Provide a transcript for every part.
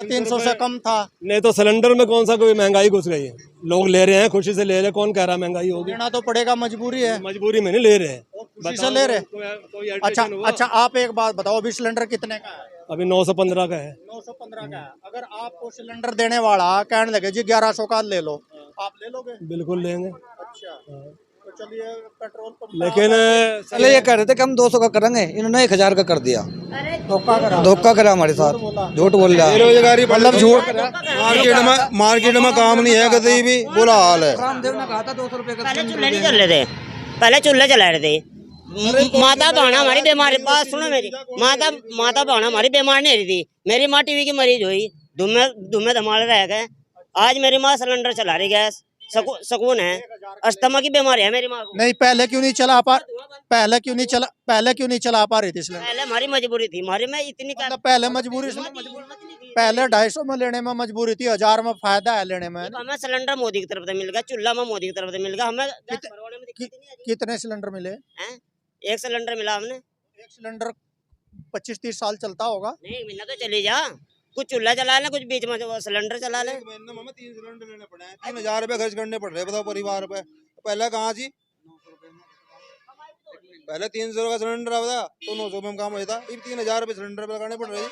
300 से कम था। नहीं तो सिलेंडर में कौन सा कोई महंगाई घुस गई है? लोग ले रहे हैं, खुशी से ले रहे हैं। कौन कह रहा महंगाई होगी? लेना तो पड़ेगा, मजबूरी है। मजबूरी में नहीं ले रहे हैं, खुशी से ले रहे। कोई अच्छा irritation हुआ? अच्छा, आप एक बात बताओ, अभी सिलेंडर कितने का है? अभी 915 का है। 915 का है। अगर आपको सिलेंडर देने वाला कहने लगे जी 1100 का ले लो, आप ले लोगे? बिल्कुल लेंगे। अच्छा, तो चलिए पेट्रोल पंप लेकिन पहले ये कह रहे थे कि हम 200 का करेंगे, इन्होंने 1000 का कर दिया। धोखा करा हमारे साथ, झूठ बोल रहा है। बेरोजगारी मतलब झूठ। मार्केट में काम नहीं है, कहीं भी बुरा हाल है। रामदेव ने कहा था 200 रुपए का पहले चूल्हे नहीं चल रहे थे, पहले चूल्हे चला रहे थे। माता बहना हमारी बीमार, बात सुनो मेरी, माता बहना हमारी बीमार नहीं रही थी। मेरी माँ टीवी की मरीज हुई, धुमे धमाल रह गए। आज मेरी माँ सिलेंडर चला रही, गैस सुकून है। अस्थमा की बीमारी है मेरी माँ को। नहीं, पहले क्यों नहीं चला पा रही थी सिलेंडर? पहले हमारी मजबूरी थी, हमारी में इतनी मतलब पहले मजबूरी से, पहले 250 में लेने में मजबूरी थी, 1000 में फायदा है लेने में। हमें सिलेंडर मोदी की तरफ से मिल गया, चूल्हा में मोदी की तरफ से मिल गया। हमें गैस भरवाने में दिक्कत ही नहीं आई। कितने सिलेंडर मिले? हैं? एक सिलेंडर मिला हमने। एक सिलेंडर 25-30 साल चलता होगा। नहीं महीना तो चली जा, कुछ चूल्हा चला ले, कुछ बीच में सिलेंडर चला ले। 3 सिलेंडर लेने पड़े हैं, 3000 रुपए खर्च करने पड़ रहे हैं, बताओ परिवार पे। पहले कहाँ जी, पहले 300 का सिलेंडर आता तो 900 में काम होता, अब 3000 रुपए सिलेंडर पे लगाने पड़ रहे हैं।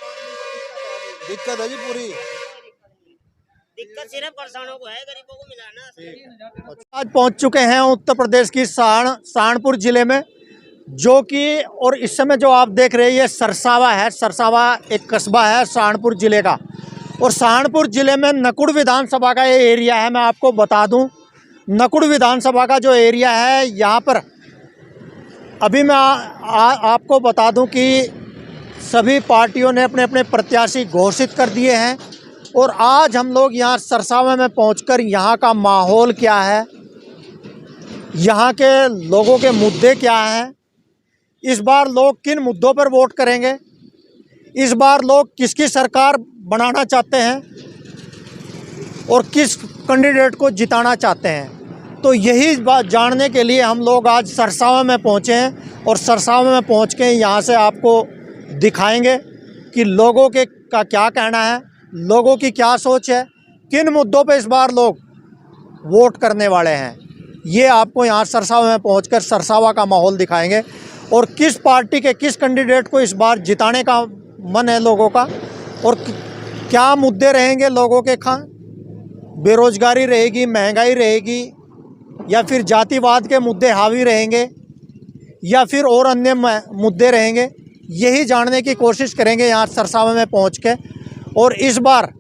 दिक्कत है जी पूरी। दिक्कत सिर्फ किसानों को है, गरीबों को मिलाना। आज पहुंच चुके हैं उत्तर प्रदेश की सहारनपुर जिले में, जो कि और इस समय जो आप देख रहे हैं ये सरसावा है। सरसावा एक कस्बा है सहारनपुर जिले का, और सहारनपुर जिले में नकुड़ विधानसभा का ये एरिया है। मैं आपको बता दूं, नकुड़ विधानसभा का जो एरिया है, यहाँ पर अभी मैं आपको बता दूं कि सभी पार्टियों ने अपने अपने प्रत्याशी घोषित कर दिए हैं। और आज हम लोग यहाँ सरसावा में पहुंचकर यहाँ का माहौल क्या है, यहाँ के लोगों के मुद्दे क्या हैं, इस बार लोग किन मुद्दों पर वोट करेंगे, इस बार लोग किसकी सरकार बनाना चाहते हैं और किस कैंडिडेट को जिताना चाहते हैं, तो यही बात जानने के लिए हम लोग आज सरसावा में पहुँचे हैं। और सरसावा में पहुँच के यहाँ से आपको दिखाएंगे कि लोगों के का क्या कहना है, लोगों की क्या सोच है, किन मुद्दों पे इस बार लोग वोट करने वाले हैं। ये आपको यहाँ सरसावा में पहुंचकर सरसावा का माहौल दिखाएंगे, और किस पार्टी के किस कैंडिडेट को इस बार जिताने का मन है लोगों का, और क्या मुद्दे रहेंगे लोगों के। बेरोजगारी रहेगी, महंगाई रहेगी, या फिर जातिवाद के मुद्दे हावी रहेंगे, या फिर और अन्य मुद्दे रहेंगे, यही जानने की कोशिश करेंगे यहाँ सरसावा में पहुँच के। और इस बार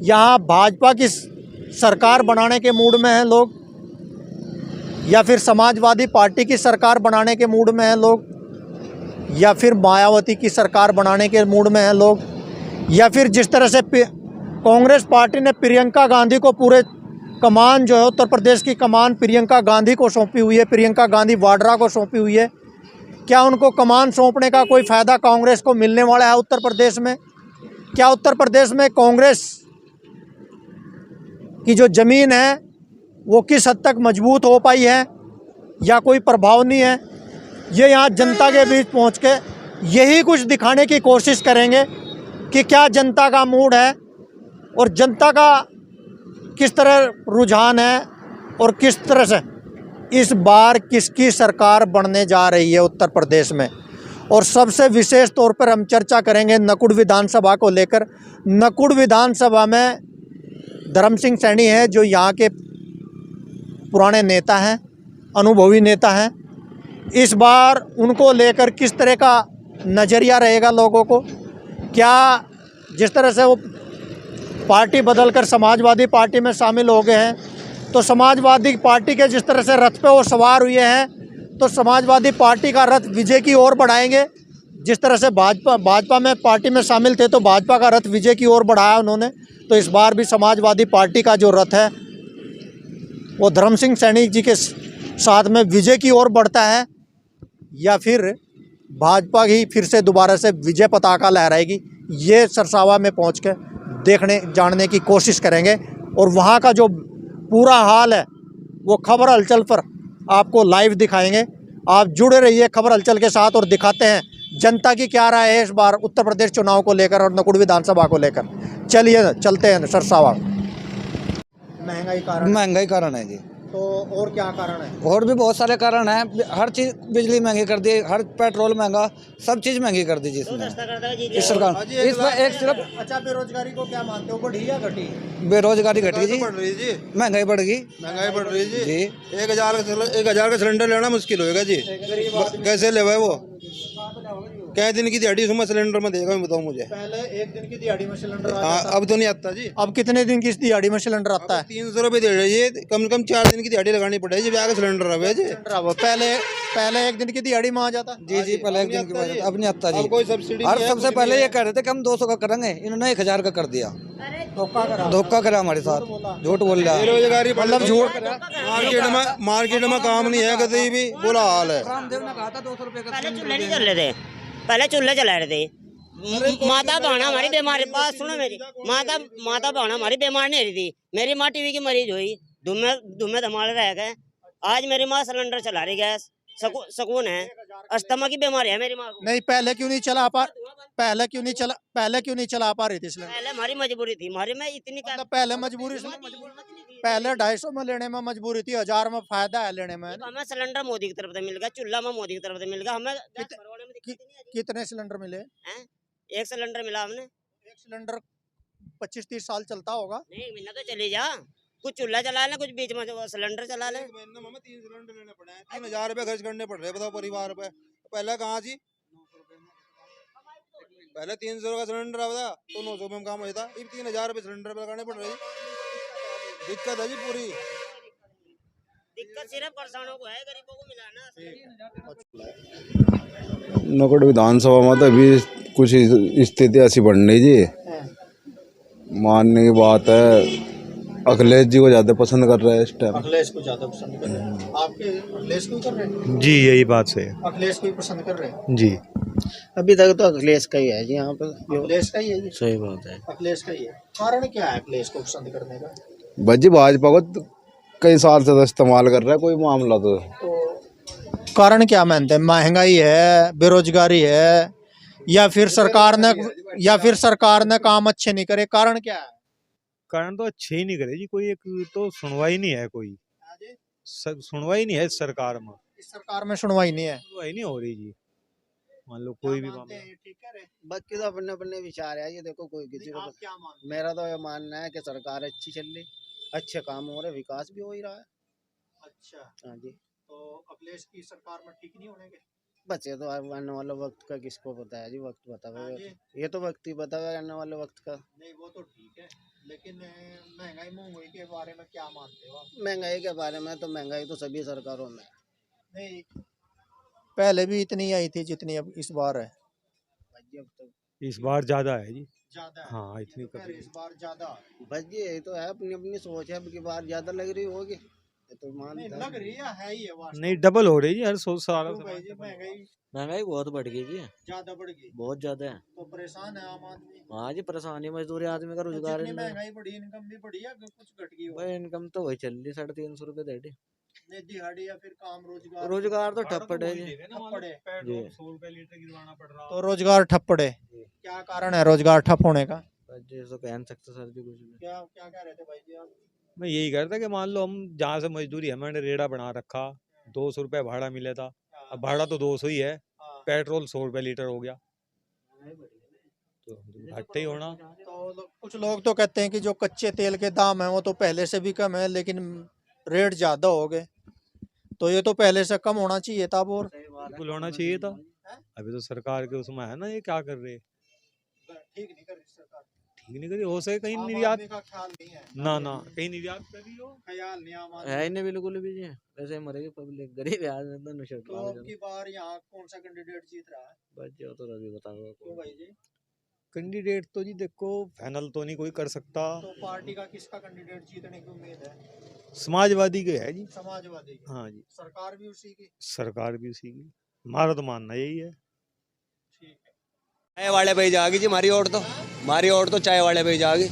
यहाँ भाजपा की सरकार बनाने के मूड में हैं लोग, या फिर समाजवादी पार्टी की सरकार बनाने के मूड में हैं लोग, या फिर मायावती की सरकार बनाने के मूड में हैं लोग, या फिर जिस तरह से कांग्रेस पार्टी ने प्रियंका गांधी को पूरे कमान जो है उत्तर प्रदेश की कमान प्रियंका गांधी को सौंपी हुई है, प्रियंका गांधी वाड्रा को सौंपी हुई है, क्या उनको कमान सौंपने का कोई फ़ायदा कांग्रेस को मिलने वाला है उत्तर प्रदेश में? क्या उत्तर प्रदेश में कांग्रेस की जो ज़मीन है वो किस हद तक मजबूत हो पाई है, या कोई प्रभाव नहीं है? ये यहाँ जनता के बीच पहुँच के यही कुछ दिखाने की कोशिश करेंगे कि क्या जनता का मूड है, और जनता का किस तरह रुझान है, और किस तरह से इस बार किसकी सरकार बनने जा रही है उत्तर प्रदेश में। और सबसे विशेष तौर पर हम चर्चा करेंगे नकुड़ विधानसभा को लेकर। नकुड़ विधानसभा में धर्म सिंह सैनी है, जो यहाँ के पुराने नेता हैं, अनुभवी नेता हैं। इस बार उनको लेकर किस तरह का नज़रिया रहेगा लोगों को? क्या जिस तरह से वो पार्टी बदलकर समाजवादी पार्टी में शामिल हो गए हैं, तो समाजवादी पार्टी के जिस तरह से रथ पे वो सवार हुए हैं, तो समाजवादी पार्टी का रथ विजय की ओर बढ़ाएंगे। जिस तरह से भाजपा में पार्टी में शामिल थे तो भाजपा का रथ विजय की ओर बढ़ाया उन्होंने, तो इस बार भी समाजवादी पार्टी का जो रथ है वो धर्म सिंह सैनी जी के साथ में विजय की ओर बढ़ता है, या फिर भाजपा ही फिर से दोबारा से विजय पताका लहराएगी। ये सरसावा में पहुँच के देखने जानने की कोशिश करेंगे, और वहाँ का जो पूरा हाल है वो खबर हलचल पर आपको लाइव दिखाएंगे। आप जुड़े रहिए खबर हलचल के साथ और दिखाते हैं जनता की क्या राय है इस बार उत्तर प्रदेश चुनाव को लेकर और नकुड़ विधानसभा को लेकर। चलिए चलते हैं सरसावा। महंगाई कारण, महंगाई कारण है जी। तो और क्या कारण है? और भी बहुत सारे कारण हैं। हर चीज, बिजली महंगी कर दी, हर पेट्रोल महंगा, सब चीज महंगी कर दी जिसने इस सरकार। इसमें एक सिर्फ अच्छा, बेरोजगारी को क्या मानते हो, बढ़ी या घटी? बेरोजगारी घटी जी, बढ़ रही जी, महंगाई बढ़ गई। महंगाई बढ़ रही जी। जी 1,000 का सिलेंडर लेना मुश्किल होएगा जी। कैसे ले वो कै दिन की दिहाड़ी उसमें सिलेंडर में देगा, बताओ मुझे। पहले एक दिन की दिहाड़ी में सिलेंडर अब तो नहीं आता जी। अब कितने दिन की दिहाड़ी में सिलेंडर आता है? 300 रुपये दे रही है, कम से कम 4 दिन की दिहाड़ी लगानी पड़ेगी ब्याह का सिलेंडर अब जी। पहले एक दिन की दिहाड़ी में आ जाता। जी पहले एक दिन की बात, अब नहीं आता जी। अब कोई सब्सिडी और सबसे पहले ये कह रहे थे कि हम 200 का करेंगे, इन्होंने 1,000 का कर दिया। धोखा करा हमारे साथ, झूठ बोल रहा है। बेरोजगारी मतलब झूठ। मार्केट में काम नहीं है, कहीं भी बुरा हाल है। रामदेव ने कहा था 200 रुपए का पहले चूल्हे नहीं चल रहे थे, पहले चूल्हे चला रहे थे। माता बहना हमारी बीमार, बात सुनो मेरी, माता बहना हमारी बीमार नहीं रही थी। मेरी माँ टीवी की मरीज हुई, धुम्मे धमाल रह गए। आज मेरी माँ सिलेंडर चला रही, गैस सुकून है। अस्थमा की बीमारी है मेरी माँ को। नहीं, पहले क्यों नहीं चला पा रही थी सिलेंडर? पहले हमारी मजबूरी थी, हमारी में इतनी मतलब पहले मजबूरी से, पहले 250 में लेने में मजबूरी थी, 1000 में फायदा है लेने में। हमें सिलेंडर मोदी की तरफ से मिल गया, चूल्हा में मोदी की तरफ से मिल गया। हमें गैस भरवाने में दिक्कत नहीं है। कितने सिलेंडर मिले? हैं? एक सिलेंडर मिला हमने। एक सिलेंडर 25-30 साल चलता होगा। नहीं महीना तो चली जा, कुछ चूल्हा चला ले, कुछ बीच में सिलेंडर चला ले। 3 सिलेंडर लेने पड़े हैं, 3,000 रुपए खर्च करने पड़ रहे, बताओ परिवार पे। पहले कहाँ जी, पहले 300 का सिलेंडर आता तो 900 में काम होता, अब 3,000 रुपए सिलेंडर पे लगाने पड़ रहे। दिक्कत है जी पूरी। दिक्कत सिर्फ किसानों को है, गरीबों को मिला ना। नकुड़ विधानसभा में तो अभी कुछ स्थिति ऐसी बन रही जी, मानने की बात है। अखिलेश जी को ज्यादा पसंद कर रहा है इस टाइम। अखिलेश को ज्यादा पसंद कर रहे हैं आपके? अखिलेश को कर रहे हैं जी, यही बात सही है अखिलेश को ही पसंद कर रहे हैं जी। अभी तक तो अखिलेश का ही है जी, यहाँ पर अखिलेश का ही है जी। सही बात है। अखिलेश का ही है। कारण क्या है अखिलेश को पसंद करने का? भाजी भाजपा को तो कई साल से तो इस्तेमाल कर रहा है, कोई मामला तो कारण क्या मानते हैं? महंगाई है, बेरोजगारी है, या फिर सरकार ने काम अच्छे नहीं करे? कारण क्या है? कारण तो अच्छे ही नहीं करे जी, कोई एक तो सुनवाई नहीं है, कोई सुनवाई नहीं है इस सरकार में। इस सरकार में सुनवाई नहीं है, सुनवाई नहीं हो रही जी। मान लो कोई भी मामला, ठीक है। बाकी तो अपने अपने विचार है, ये देखो कोई किसी को। क्या मानते? मेरा तो ये मानना है कि सरकार अच्छी चल रही, अच्छे काम हो रहे, विकास भी हो ही रहा है। अच्छा, हाँ जी, तो अखिलेश की सरकार में ठीक नहीं होने के? बस ये तो आने वाला वक्त का किसको पता है जी, वक्त बतावे। हाँ जी। ये तो वक्त ही बतावे आने वाले वक्त का। नहीं, वो तो ठीक है, लेकिन महंगाई के बारे में क्या मानते हो आप? महंगाई के बारे में तो महंगाई तो सभी सरकारों में है। नहीं, पहले भी इतनी आई थी जितनी अब इस बार है। भाई अब तो इस बार ज्यादा है जी। ज्यादा है। हाँ, इतनी कभी इस बार ज्यादा बस ये तो है, अपनी अपनी सोच है। अब की बार ज्यादा लग रही होगी, ये तो नहीं मानता लग रही है ही है वास्तव नहीं, डबल हो रही जी हर 100 साल में। भाई जी, महंगाई महंगाई बहुत बढ़ गई जी, ज्यादा बढ़ गई, बहुत ज्यादा है। तो परेशान है आम आदमी। हाँ जी, परेशानी मजदूरी आदमी का तो रोजगार जितनी ही नहीं। महंगाई बढ़ी, इनकम भी बढ़ी है, कुछ घट गई हो? भाई इनकम तो वही चल रही 350 रुपए डेढ़। नहीं, दिहाड़ी या फिर काम रोजगार? रोजगार तो ठप पड़े जी। ठप पड़े। पेट्रोल 100 रुपए लीटर गिरवाना पड़ रहा। तो रोजगार ठप पड़े, क्या कारण है रोजगार ठप होने का? बस जी तो कह नहीं सकते सर जी कुछ भी। क्या क्या कह रहे थे भाई जी आप? मैं यही कह रहा था कि मान लो हम जहाँ से मजदूरी हमने रेड़ा बना रखा, 200 रुपए भाड़ा मिले था, अब भाड़ा तो 200 ही है, पेट्रोल 100 रुपए लीटर हो गया, तो घटते ही होना। तो कुछ लोग तो कहते हैं कि जो कच्चे तेल के दाम है वो तो पहले से भी कम है, लेकिन रेट ज्यादा हो गए, तो ये तो पहले से कम होना चाहिए था। और बिल्कुल होना चाहिए था। अभी तो सरकार के उसमें है ना, ये क्या कर रहे, ठीक नहीं कर रही सरकार, ठीक नहीं करी। हो सके कहीं आम निर्यात, आदमी का ख्याल नहीं है। ना कहीं निर्यात कर रही हो, ख्याल नहीं आम आदमी। है ही नहीं बिल्कुल भी जी, वैसे ही मरेगी पब्लिक, गरीब आदमी तो नशे तो अब की बार यहाँ कौन सा कैंडिडेट जीत रहा है? बस जी वो तो अभी बताऊंगा। क्यों भाई जी? कैंडिडेट तो जी देखो फाइनल तो नहीं कोई कर सकता। तो पार्टी का किसका कैंडिडेट जीतने की उम्मीद है? समाजवादी के है जी। समाजवादी की। हाँ जी, सरकार भी उसी की। सरकार भी उसी की, हमारा तो मानना यही है। ठीक है। चाय वाले पे जाएगी जी हमारी वोट तो चाय वाले पे जाएगी।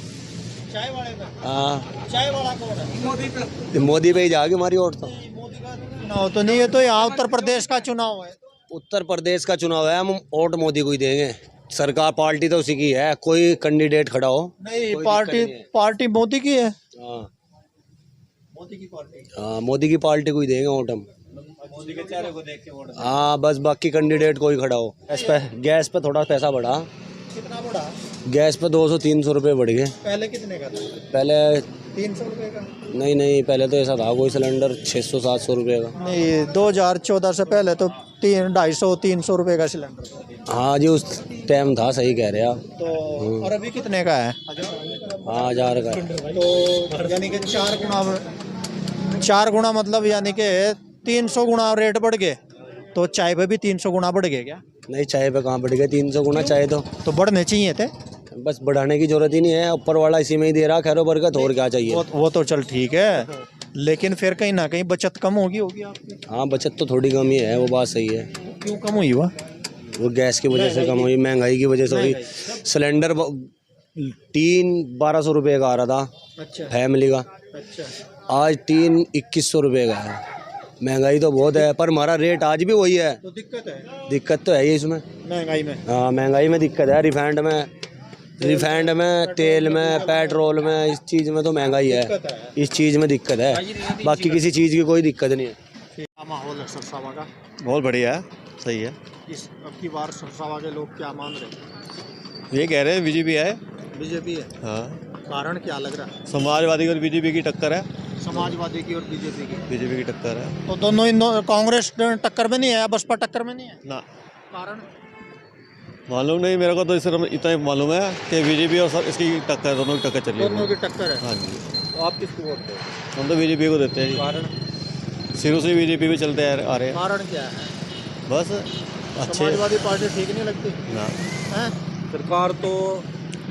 चाय वाले का? हाँ, चाय वाला कौन है? मोदी पे ही जाएगी हमारी वोट तो। मोदी का चुनाव तो नहीं है, तो यहाँ उत्तर प्रदेश का चुनाव है। उत्तर प्रदेश का चुनाव है, हम वोट मोदी को ही देंगे। सरकार पार्टी तो उसी की है, कोई कैंडिडेट खड़ा हो। नहीं, पार्टी मोदी की है। हाँ मोदी की पार्टी। हाँ, मोदी की पार्टी को ही देंगे वोट हम। मोदी के चेहरे को देख के वोट। हाँ, बस बाकी कैंडिडेट कोई खड़ा हो। गैस पे थोड़ा पैसा बढ़ा। कितना बढ़ा? गैस पे 200-300 रुपये बढ़ गए। पहले कितने का था? पहले 300 रुपये का। नहीं, पहले तो ऐसा था कोई सिलेंडर 600-700 रुपये का। नहीं, 2014 से पहले तो 250-300 रुपये का सिलेंडर था। हाँ जी, उस टाइम था, सही कह रहे हैं आप। तो और अभी कितने का है? हाँ, 1000 का। तो यानी कि 4 गुना मतलब यानी कि 300 गुना रेट बढ़ गए। तो चाय पे भी 300 गुना बढ़ गए क्या? नहीं, चाय पे कहाँ बढ़ गए 300 गुना? चाय तो बढ़ने चाहिए थे। बस बढ़ाने की जरूरत ही नहीं है, ऊपर वाला इसी में ही दे रहा, खैरो बरकत, और क्या चाहिए। वो तो चल ठीक है, लेकिन फिर कहीं ना कहीं बचत कम होगी आपकी। हाँ, बचत तो थोड़ी कम ही है, वो बात सही है। क्यों कम हुई? वो गैस की वजह से कम हुई, महंगाई की वजह से हुई। सिलेंडर 1200 रुपये का आ रहा था। अच्छा। फैमिली का। अच्छा। आज 2100 रुपये का है। महंगाई तो बहुत है, पर हमारा रेट आज भी वही है। तो दिक्कत तो है ही इसमें, महंगाई में। हाँ, महंगाई में दिक्कत है। रिफाइंड में, तेल में, पेट्रोल में, इस चीज़ में तो महंगाई है। इस चीज़ में दिक्कत है, बाकी किसी चीज़ की कोई दिक्कत नहीं है। माहौल है सरसावा का? बहुत बढ़िया है, सही है। इस अब की बार सरसावा के लोग क्या मान रहे हैं? ये कह रहे हैं बीजेपी है। बीजेपी है? हाँ। कारण क्या लग रहा है? समाजवादी और बीजेपी की टक्कर है। समाजवादी की और बीजेपी की टक्कर है। तो दोनों कांग्रेस टक्कर में नहीं है, बसपा टक्कर में नहीं है ना? कारण मालूम नहीं मेरे को, तो सिर्फ इतना ही मालूम है कि बीजेपी और इसकी टक्कर, दोनों की टक्कर चल रही है। दोनों की टक्कर है। हाँ जी। तो आप किसको वोट देते हैं? हम तो बीजेपी को देते हैं जी। कारण? शुरू से बीजेपी भी चलते आ रहे हैं। कारण क्या है? बस अच्छे। समाजवादी पार्टी ठीक नहीं लगती ना? है? सरकार तो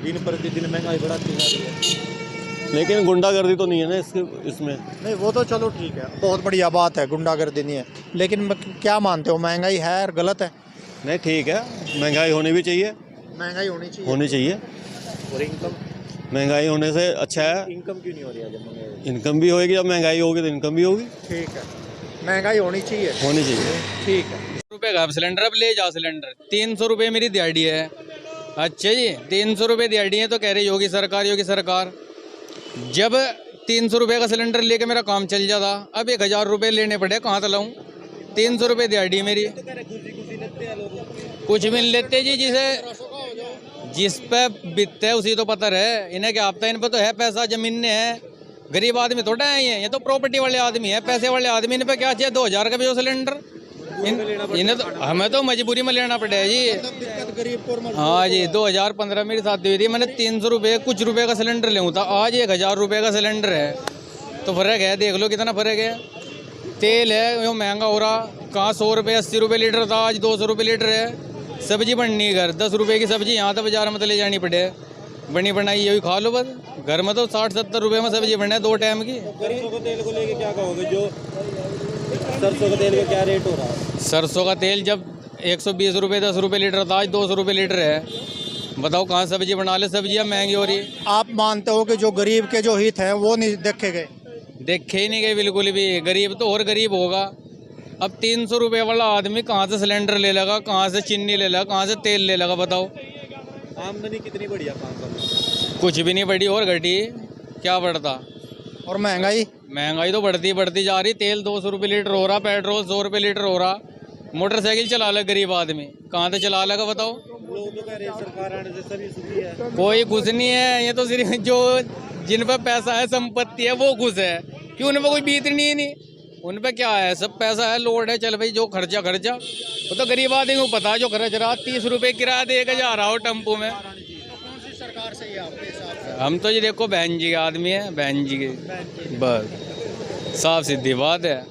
दिन प्रतिदिन महंगाई बढ़ाती जा रही है, लेकिन गुंडागर्दी तो नहीं है ना इसमें। नहीं, वो तो चलो ठीक है, बहुत बढ़िया बात है, गुंडागर्दी नहीं है, लेकिन क्या मानते हो, महंगाई है और गलत है? नहीं, ठीक है, महंगाई होनी भी चाहिए। महंगाई होनी चाहिए। और इनकम? महंगाई होने से अच्छा है। इनकम क्यों नहीं हो रही है? इनकम भी होगी, जब महंगाई होगी तो इनकम भी होगी। ठीक है, महंगाई होनी चाहिए। ठीक है। रुपये का सिलेंडर, अब ले जाओ सिलेंडर। 300 रुपये मेरी दिहाड़ी है। अच्छा जी, 300 रुपये दिहाड़ी है तो कह रही योगी सरकार। जब 300 रुपये का सिलेंडर लेके मेरा काम चल जाता, अब 1000 रुपये लेने पड़े, कहाँ से लाऊं? 300 रुपये दिहाड़ी मेरी। कुछ भी नहीं लेते जी, जिस पे बीतते है उसी तो पता है। इन्हें क्या आता है? इन पे तो है पैसा, जमीन ने है। गरीब आदमी थोड़ा है ये तो प्रॉपर्टी वाले आदमी है, पैसे वाले आदमी। इन पे क्या चाहिए? 2000 का भी जो सिलेंडर, इन्हें तो हमें तो मजबूरी में लेना पड़ेगा जी। हाँ जी, 2015 मेरी शादी हुई थी, मैंने 300 रुपये कुछ रुपये का सिलेंडर ले था। आज 1000 रुपये का सिलेंडर है, तो फर्क है, देख लो कितना फर्क है। तेल है वो महंगा हो रहा, कहाँ 100 रुपये 80 रुपये लीटर था, आज 200 रुपये लीटर है। सब्जी बननी घर 10 रुपये की सब्जी यहाँ तो बाजार में तो ले जानी पड़े, बनी बनाई यही खा लो बस। घर में तो 60-70 रुपये में सब्जी बने 2 टाइम की। सरसों का तेल को लेके क्या कहोगे? जो सरसों का तेल का क्या रेट हो रहा है? सरसों का तेल जब 120 रुपये 10 रुपये लीटर था, आज 200 रुपये लीटर है। बताओ कहाँ सब्जी बना ले, सब्जियाँ महंगी हो रही है। आप मानते हो कि जो गरीब के जो हित हैं वो नहीं देखे गए? देखे ही नहीं गए बिल्कुल भी। गरीब तो और गरीब होगा। अब 300 रुपये वाला आदमी कहाँ से सिलेंडर ले लेगा, कहाँ से चीनी ले लेगा, कहाँ से तेल ले लेगा? बताओ। आमदनी कितनी बढ़ी है 5 साल में? कुछ भी नहीं बढ़ी, और घटी क्या बढ़ता। और महंगाई तो बढ़ती जा रही। तेल 200 रुपये लीटर हो रहा, पेट्रोल 100 रुपये लीटर हो रहा। मोटरसाइकिल चला ले गरीब आदमी, कहाँ से चला लेगा? बताओ। लोग तो कह रहे हैं सरकार आने से सभी सुखी है। कोई खुश नहीं है, ये तो सिर्फ जो जिन पर पैसा है, संपत्ति है, वो खुश है। क्यों? उन पर कोई बीतनी ही नहीं, उन पर क्या है, सब पैसा है, लोड है, चल भाई जो खर्चा। वो तो गरीब आदमी को पता है जो खर्च रहा। 30 रुपये किराया दे के जा रहा हो टेम्पो में। सरकार सही है आपके हिसाब से? हम तो जी देखो बहन जी के आदमी है, बहन जी के बस, साफ सीधी बात है।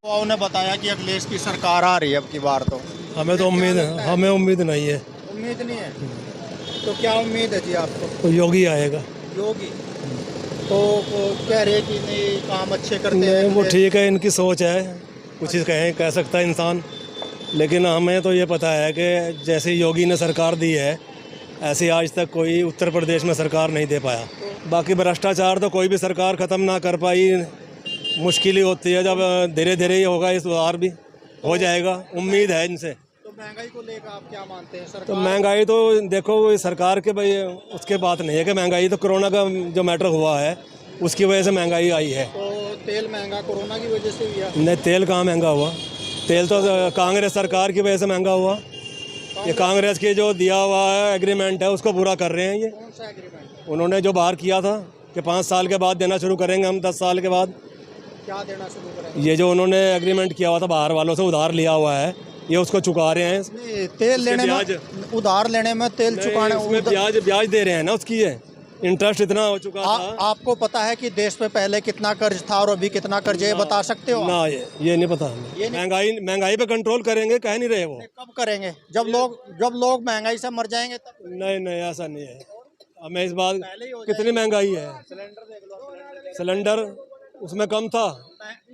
उन्होंने बताया कि अखिलेश की सरकार आ रही है अब की बार। तो हमें उम्मीद नहीं है। उम्मीद नहीं है? तो क्या उम्मीद है जी आपको? तो योगी आएगा। योगी तो कह रहे कि नहीं काम अच्छे करते हैं। वो ठीक है, इनकी सोच है, कुछ ही कह सकता है इंसान। लेकिन हमें तो ये पता है कि जैसे योगी ने सरकार दी है, ऐसे आज तक कोई उत्तर प्रदेश में सरकार नहीं दे पाया। बाकी भ्रष्टाचार तो कोई भी सरकार ख़त्म ना कर पाई, मुश्किल ही होती है। जब धीरे धीरे ही होगा इस बार भी, हो जाएगा, उम्मीद है इनसे। तो महंगाई को लेकर आप क्या मानते हैं? तो सरकार महंगाई तो देखो वो सरकार के भाई उसके बात नहीं है कि महंगाई तो कोरोना का जो मैटर हुआ है उसकी वजह से महंगाई आई है। तो तेल महंगा कोरोना की वजह से हुआ। नहीं, तेल कहाँ महंगा हुआ? तेल तो कांग्रेस सरकार की वजह से महंगा हुआ। ये कांग्रेस के जो दिया हुआ है एग्रीमेंट है उसको पूरा कर रहे हैं ये। कौन सा एग्रीमेंट? उन्होंने जो बाहर किया था कि 5 साल के बाद देना शुरू करेंगे हम, 10 साल के बाद। क्या देना शुरू करेंगे? ये जो उन्होंने एग्रीमेंट किया हुआ था बाहर वालों से उधार लिया हुआ है ये उसको चुका रहे हैं। नहीं, तेल लेने में, उधार लेने में, तेल चुकाने उसमें ब्याज दे रहे हैं ना उसकी, है इंटरेस्ट इतना हो चुका था। आपको पता है कि देश पे पहले कितना कर्ज था और अभी कितना कर्ज है, ये बता सकते हो? ना, ये नहीं पता हमें। महंगाई पे कंट्रोल करेंगे, कह नहीं रहे वो। कब करेंगे? जब लोग महंगाई से मर जाएंगे तब? नहीं, ऐसा नहीं है। हमें इस बात कितनी महंगाई है, सिलेंडर देख लो, सिलेंडर उसमें कम था।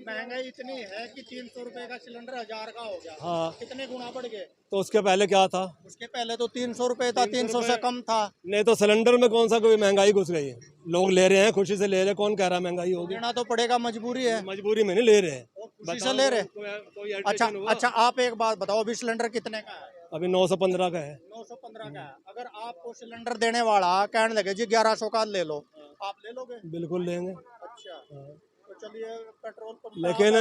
महंगाई इतनी है कि 300 रुपए का सिलेंडर 1000 का हो गया। हाँ, कितने गुना बढ़ गए? तो उसके पहले क्या था? उसके पहले तो 300 रुपए था, 300 से कम था। नहीं तो सिलेंडर में कौन सा कोई महंगाई घुस गई है? लोग ले रहे हैं, खुशी से ले रहे हैं। कौन कह रहा महंगाई होगी? लेना तो पड़ेगा, मजबूरी है। मजबूरी में नहीं ले रहे हैं, खुशी से ले रहे। अच्छा, आप एक बात बताओ, अभी सिलेंडर कितने का है? अभी 915 का है। 915 का है। अगर आपको सिलेंडर देने वाला कहने लगे जी 1100 का ले लो, आप ले लोगे? बिल्कुल लेंगे। अच्छा, तो चलिए पेट्रोल पंप लेकिन